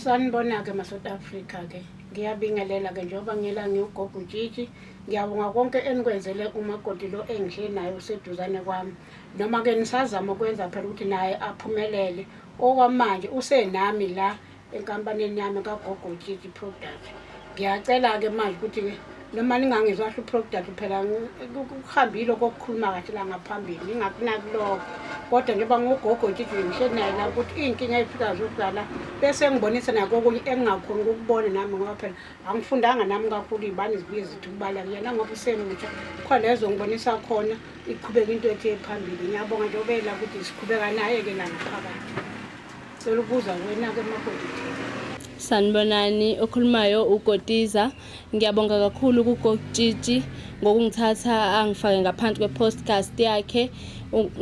Sanibona-ke ma-South Africa ke. Ngiyabingelela-ke njengoba ngila ngiwugogo Tshitshi. Ngiyabonga konke enikwenzele umakoti lo engihle naye useduzane kwami. Noma-ke nisazama ukwenza phela ukuthi naye aphumelele. Okwamanje usenami la enkampanini yami kaGogo Tshitshi Product. Ngiyacela-ke manje ukuthi-ke noma ningangizwa kahle uProduct phela kuhambile kokukhuluma kahle la ngaphambili ngingakunaki lokho. Kodwa njengoba ngugogo Tshitshi ngihleli naye la ukuthi iy'nkinga ey'fika zokudlala bese ngibonisa nakho okunye engingakhoni ukukubona nami ngoba phela angifundanga nami kakhulu iy'bani zibuye zithi ukubala kuyena ngoba usemutsha khona lezo ngibonisa khona iqhubeka into ethe phambili. Ngiyabonga njengoba ela ukuthi siqhubeka naye-ke la ngaphakathi. Cela ukubuza wena-ke makoti. Sanibonani, okhulumayo uGotiza. Ngiyabonga kakhulu kuGogo Tshitshi ngokungithatha angifake ngaphansi kwe-podcast yakhe.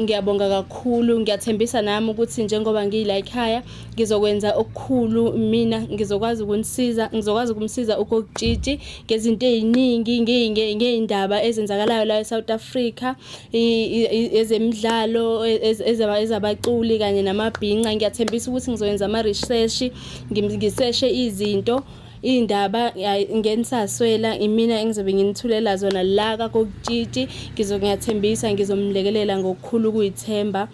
Ngiyabonga kakhulu, ngiyathembisa nami ukuthi njengoba ngiyila ekhaya ngizokwenza okukhulu mina ngizokwazi ukumsiza uGogo Tshitshi ngezinto ey'ningi ngey'ndaba ezenzakalayo la eSouth Africa, ezemidlalo, ezabaculi kanye namabhinqa. Ngiyathembisa ukuthi ngizokwenza ama-research, ngiseshe izinto iy'ndaba ngenisaswela imina engizobe nginithulela zona la kaGogo Tshitshi. Ngiyathembisa ngizomlekelela ngokukhulu ukuyithemba.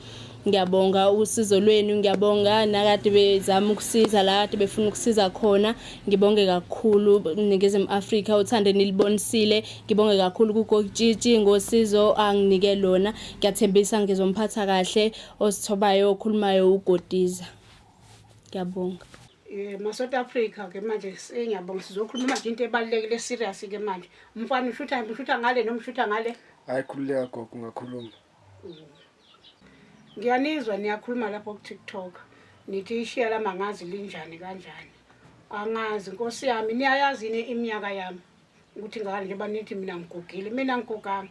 Ngiyabonga usizo lwenu, ngiyabonga nakade bezama ukusiza la kade befuna ukusiza khona. Ngibonge kakhulu Ningizimu Afrika uthando nilibonisile. Ngibonge kakhulu kuGogo Tshitshi ngosizo anginike lona. Ngiyathembisa ngizomphatha kahle osithobayo okhulumayo uGotiza. Ngiyabonga. Ma-South Africa-ke manje ngiyabonga sizokhuluma manje into ebalulekile serious-ke manje. Umfana ushutha ngale noma ushutha ngale? Hayi khululeka gogo ungakhuluma. Ngiyanizwa niyakhuluma lapho ku-TikTok. Nithi ishiya lama ngazi linjani kanjani. Angazi Nkosi yami niyayazi iminyaka yami ukuthi ngakani njengoba nithi mina ngigugile. Mina ngiguganga.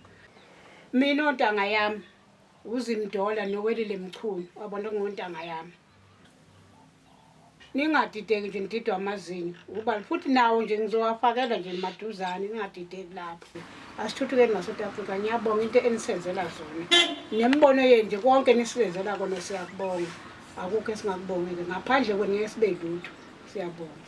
Mina ontanga yami uZimdola noWelile Mchunu wabona ngontanga yami. Ningadideki nje ngididwa amazinyo ukuba futhi nawo nje ngizowafakela nje maduzane ningadideki lapho. Asithuthukeni ma-South Africa. Ngiyabonga into enisenzela zona nemibono yenu nje konke nisenzela kona siyakubonga. Akukho esingakubongile ngaphandle kwenu ngeke sibe lutho. Siyabonga.